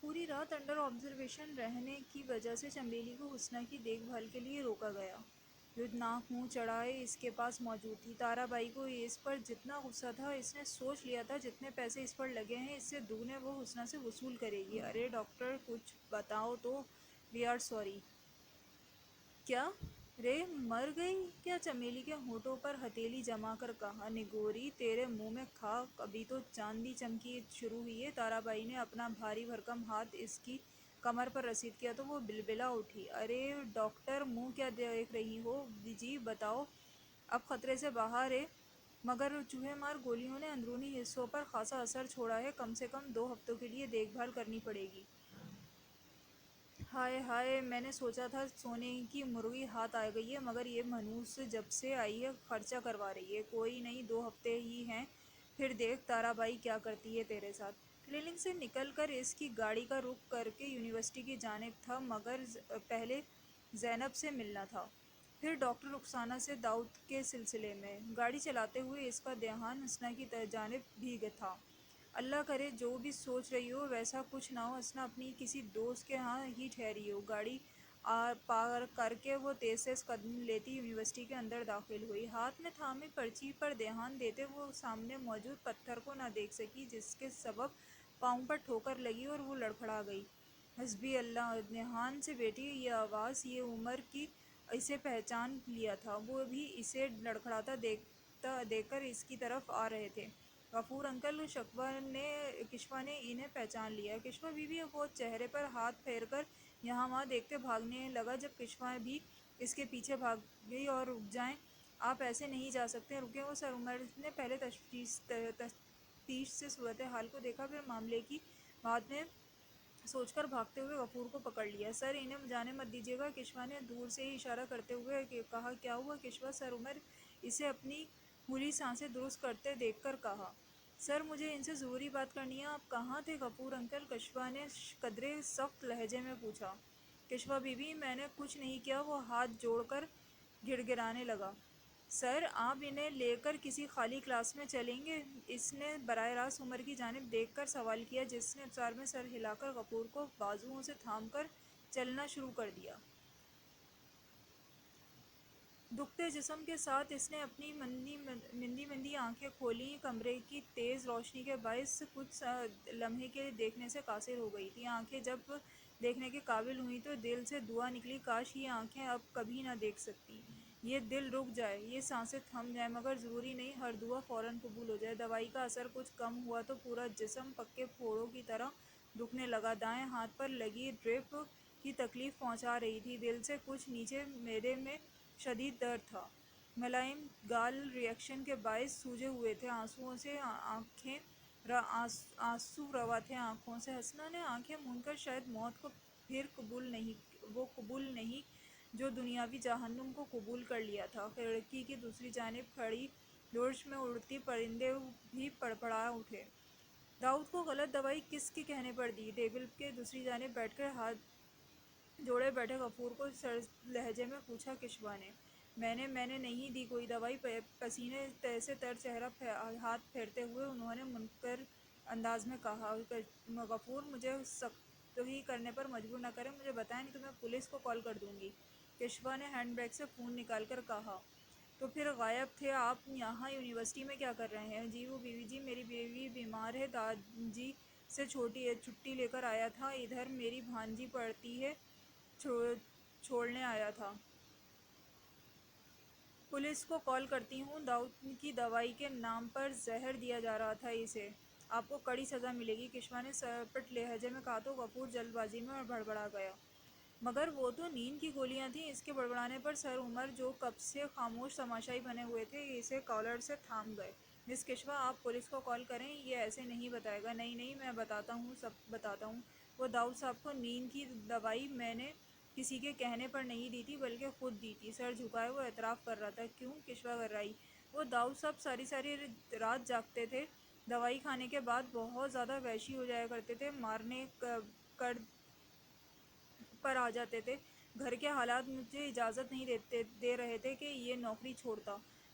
پوری رات under observation رہنے کی وجہ سے چمیلی کو حسنہ کی دیکھ بھال کے لیے روکا گیا، جو ناک منہ چڑھائے اس کے پاس موجود تھی۔ تارا بائی کو اس پر جتنا غصہ تھا، اس نے سوچ لیا تھا جتنے پیسے اس پر لگے ہیں اس سے دگنے وہ حسنہ سے وصول کرے گی۔ ارے ڈاکٹر، کچھ بتاؤ تو، وی آر سوری۔ کیا رے مر گئی کیا؟ چمیلی کے ہونٹوں پر ہتھیلی جما کر کہا۔ نگوری، تیرے منہ میں خاک، ابھی تو چاندی چمکی شروع ہوئی ہے۔ تارا بائی نے اپنا بھاری بھرکم ہاتھ اس کی کمر پر رسید کیا تو وہ بلبلا اٹھی۔ ارے ڈاکٹر، منہ کیا دیکھ رہی ہو جی، بتاؤ۔ اب خطرے سے باہر ہے، مگر چوہے مار گولیوں نے اندرونی حصوں پر خاصا اثر چھوڑا ہے۔ کم سے کم 2 ہفتوں کے لیے دیکھ بھال کرنی پڑے گی۔ ہائے ہائے، میں نے سوچا تھا سونے کی مرغی ہاتھ آ گئی ہے، مگر یہ منحوس جب سے آئی ہے خرچہ کروا رہی ہے۔ کوئی نہیں، 2 ہفتے ہی ہیں، پھر دیکھ تارا بائی کیا کرتی ہے تیرے ساتھ۔ کلینک سے نکل کر اس کی گاڑی کا رخ کر کے یونیورسٹی کی جانب تھا، مگر پہلے زینب سے ملنا تھا، پھر ڈاکٹر رخسانہ سے داؤد کے سلسلے میں۔ گاڑی چلاتے ہوئے اس کا دھیان حسنہ کی جانب بھی تھا۔ اللہ کرے جو بھی سوچ رہی ہو ویسا کچھ نہ ہو، حسنہ اپنی کسی دوست کے ہاں ہی ٹھہری ہو۔ گاڑی پار کر کے وہ تیز تیز قدم لیتی یونیورسٹی کے اندر داخل ہوئی۔ ہاتھ میں تھامی پرچی پر دھیان دیتے وہ سامنے موجود پتھر کو نہ دیکھ سکی، جس کے سبب پاؤں پر ٹھوکر لگی اور وہ لڑکھڑا گئی۔ حسبی اللہ! نہان سے بیٹی یہ آواز، یہ عمر کی! اسے پہچان لیا تھا، وہ بھی اسے لڑکھڑاتا دیکھ کر اس کی طرف آ رہے تھے۔ غفور انکل! کشوا نے انہیں پہچان لیا۔ کشوا بی بی وہ چہرے پر ہاتھ پھیر کر یہاں وہاں دیکھتے بھاگنے لگا۔ جب کشوا بھی اس کے پیچھے بھاگ گئی اور رک جائیں، آپ ایسے نہیں جا سکتے، رکیں۔ وہ سر عمر نے پہلے تفتیش سے صورتحال کو دیکھا، پھر معاملے کی بعد میں سوچ کر بھاگتے ہوئے غفور کو پکڑ لیا۔ سر انہیں جانے مت دیجیے گا، کشوا نے دور سے ہی اشارہ کرتے ہوئے کہا۔ کیا ہوا کشوا؟ سر عمر اسے اپنی پھولی سانسیں درست کرتے دیکھ کر کہا۔ سر مجھے ان سے ضروری بات کرنی ہے۔ آپ کہاں تھے غفور انکل؟ کشوا نے قدرے سخت لہجے میں پوچھا۔ کشوا بی بی میں نے کچھ نہیں کیا، وہ ہاتھ جوڑ کر گڑ گڑانے لگا۔ سر آپ انہیں لے کر کسی خالی کلاس میں چلیں گے؟ اس نے براہ راست عمر کی جانب دیکھ کر سوال کیا، جس نے افسار میں سر ہلا کر غفور کو بازوؤں سے تھام کر چلنا شروع کر دیا۔ دکھتے جسم کے ساتھ اس نے اپنی مندی مندی آنکھیں کھولیں۔ کمرے کی تیز روشنی کے باعث کچھ لمحے کے لیے دیکھنے سے قاصر ہو گئی تھی۔ آنکھیں جب دیکھنے کے قابل ہوئیں تو دل سے دعا نکلی، کاش یہ آنکھیں اب کبھی نہ دیکھ سکتی، یہ دل رک جائے، یہ سانسیں تھم جائیں۔ مگر ضروری نہیں ہر دعا فوراً قبول ہو جائے۔ دوائی کا اثر کچھ کم ہوا تو پورا جسم پکے پھوڑوں کی طرح دکھنے لگا۔ دائیں ہاتھ پر لگی ڈرپ کی تکلیف پہنچا رہی تھی، دل سے کچھ نیچے معدے میں شدید درد تھا۔ ملائم گال ری ایکشن کے باعث سوجے ہوئے تھے، آنسو روا تھے آنکھوں سے۔ حسنہ نے آنکھیں موند کر شاید موت کو پھر قبول نہیں جو دنیاوی جہنم کو قبول کر لیا تھا۔ کھڑکی کی دوسری جانب کھڑی لوج میں اڑتی پرندے بھی پڑپڑا اٹھے۔ داؤد کو غلط دوائی کس کے کہنے پر دی؟ ٹیبل کے دوسری جانب بیٹھ کر ہاتھ جوڑے بیٹھے غفور کو سرد لہجے میں پوچھا کشوا نے۔ میں نے نہیں دی کوئی دوائی۔ پسینے سے تر چہرہ ہاتھ پھیرتے ہوئے انہوں نے منکر انداز میں کہا۔ غفور مجھے سختی کرنے پر مجبور نہ کریں، مجھے بتائیں نہیں تو میں پولیس کو کال کر دوں گی، کشوا نے ہینڈ بیگ سے فون نکال کر کہا۔ تو پھر غائب تھے آپ یہاں یونیورسٹی میں کیا کر رہے ہیں؟ جی وہ بیوی جی، میری بیوی بیمار ہے، دادا جی سے چھٹی لے کر آیا تھا ادھر، میری بھانجی پڑھتی ہے، چھوڑنے آیا تھا۔ پولیس کو کال کرتی ہوں، داؤد کی دوائی کے نام پر زہر دیا جا رہا تھا اسے، آپ کو کڑی سزا ملے گی، کشوا نے سرپٹ لہجے میں کہا تو غفور جلد بازی میں بڑبڑا گیا۔ مگر وہ تو نیند کی گولیاں تھیں۔ اس کے بڑبڑانے پر سر عمر جو کب سے خاموش تماشائی بنے ہوئے تھے، اسے کالر سے تھام گئے۔ مس کشوا آپ پولیس کو کال کریں، یہ ایسے نہیں بتائے گا۔ نہیں میں بتاتا ہوں، سب بتاتا ہوں۔ وہ داؤد صاحب کو نیند کی دوائی میں نے کسی کے کہنے پر نہیں دی تھی، بلکہ خود دی تھی۔ سر جھکائے وہ اعتراف کر رہا تھا۔ کیوں؟ کشوا گھبرائی۔ وہ داؤد صاحب ساری رات جاگتے تھے، دوائی کھانے کے بعد بہت زیادہ وحشی ہو جایا کرتے تھے، مارنے پر آ جاتے تھے۔ گھر کے حالات مجھے اجازت نہیں دے رہے تھے کہ یہ نوکری چھوڑتا۔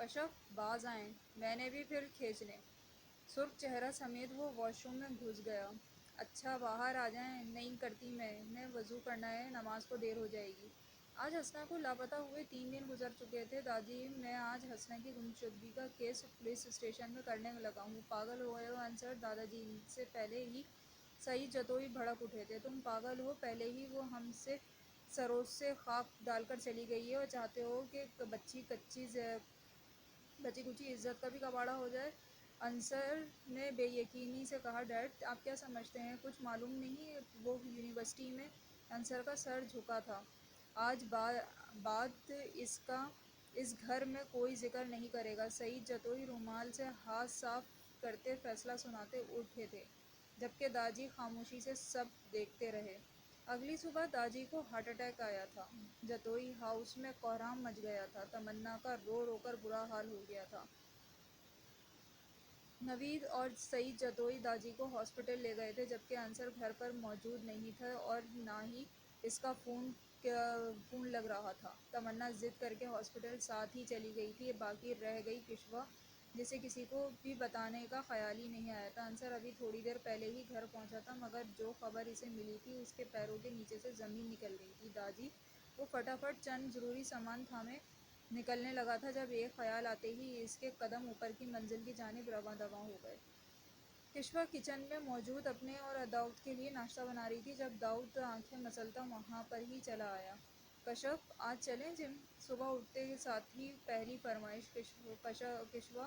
کشف باز آئیں، میں نے بھی پھر کھینچ لیں۔ سرخ چہرہ سمیت وہ واش روم میں گھس گیا۔ اچھا باہر آ جائیں، نہیں کرتی میں وضو کرنا ہے، نماز کو دیر ہو جائے گی۔ آج حسنہ کو لاپتہ ہوئے 3 دن گزر چکے تھے۔ داجی میں آج حسنہ کی گمشدگی کا کیس پولیس اسٹیشن میں کرنے لگا ہوں۔ پاگل ہو گئے ہو انصر؟ دادا جی سے پہلے ہی سعید جتوئی بھڑک اٹھے تھے۔ تم پاگل ہو؟ پہلے ہی وہ ہم سے سروس سے خاک ڈال کر چلی گئی ہے اور چاہتے ہو کہ بچی کچی عزت کا بھی کباڑہ ہو جائے؟ انصر نے بے یقینی سے کہا۔ ڈیڈ آپ کیا سمجھتے ہیں؟ کچھ معلوم نہیں؟ وہ یونیورسٹی میں انصر کا سر جھکا تھا۔ آج بعد اس کا اس گھر میں کوئی ذکر نہیں کرے گا۔ سعید جتوئی رومال سے ہاتھ صاف کرتے فیصلہ سناتے اٹھے تھے، جبکہ داجی خاموشی سے سب دیکھتے رہے۔ اگلی صبح داجی کو ہارٹ اٹیک آیا تھا۔ جتوئی ہاؤس میں کوہرام مچ گیا تھا۔ تمنا کا رو رو کر برا حال ہو گیا تھا۔ نوید اور سعید جتوئی داجی کو ہاسپٹل لے گئے تھے، جبکہ انصر گھر پر موجود نہیں تھا اور نہ ہی اس کا فون لگ رہا تھا۔ تمنا ضد کر کے ہاسپٹل ساتھ ہی چلی گئی تھی۔ باقی رہ گئی کشوا، جسے کسی کو بھی بتانے کا خیال ہی نہیں آیا تھا۔ انصر ابھی تھوڑی دیر پہلے ہی گھر پہنچا تھا، مگر جو خبر اسے ملی تھی اس کے پیروں کے نیچے سے زمین نکل گئی تھی۔ داجی وہ فٹافٹ چند ضروری سامان تھامے نکلنے لگا تھا، جب ایک خیال آتے ہی اس کے قدم اوپر کی منزل کی جانب رواں دواں ہو گئے۔ کشوا کچن میں موجود اپنے اور داؤد کے لیے ناشتہ بنا رہی تھی، جب داؤد آنکھیں مسلتا وہاں پر ہی چلا آیا۔ کشف آج چلیں جم؟ صبح اٹھتے کے ساتھ ہی پہلی فرمائش کشوا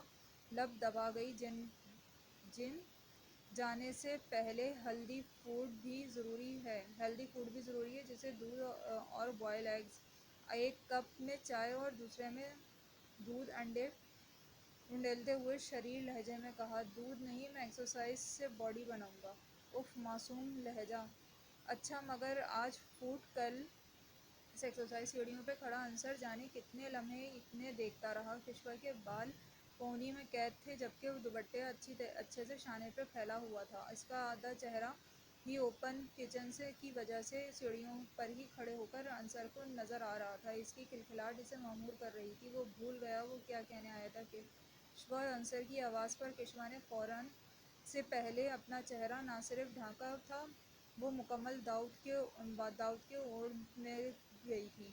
لب دبا گئی۔ جم جانے سے پہلے ہیلدی فوڈ بھی ضروری ہے، جیسے دودھ اور بوائل ایگز، ایک کپ میں چائے اور دوسرے میں دودھ انڈے۔ انڈیلتے ہوئے شریر لہجے میں کہا۔ دودھ نہیں، میں ایکسرسائز سے باڈی بناؤں گا۔ اف معصوم لہجہ۔ اچھا مگر آج فوڈ، کل سے ایکسرسائز۔ سیڑھیوں پہ کھڑا انصر جانے کتنے لمحے اتنے دیکھتا رہا۔ کشوا کے بال کونی میں قید تھے، جبکہ دوپٹہ اچھے سے شانے پہ پھیلا ہوا تھا۔ اس کا آدھا چہرہ ہی اوپن کچن کی وجہ سے سیڑھیوں پر ہی کھڑے ہو کر انصر کو نظر آ رہا تھا۔ اس کی کھلکھلاہٹ اسے مغمور کر رہی تھی۔ وہ بھول گیا وہ کیا کہنے آیا تھا۔ کشوا انصر کی آواز پر کشوا نے فوراً سے پہلے اپنا چہرہ نہ صرف ڈھانکا تھا، وہ مکمل داؤد کے اوڑھنے گئی تھی۔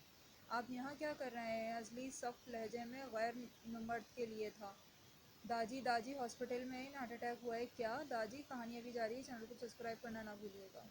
آپ یہاں کیا کر رہے ہیں؟ ازلی سخت لہجے میں غیر مرد کے لیے تھا۔ داجی ہاسپٹل میں ان ہارٹ اٹیک ہوا ہے کیا؟ داجی کہانی ابھی جاری ہے، چینل کو سبسکرائب کرنا نہ بھولیے گا۔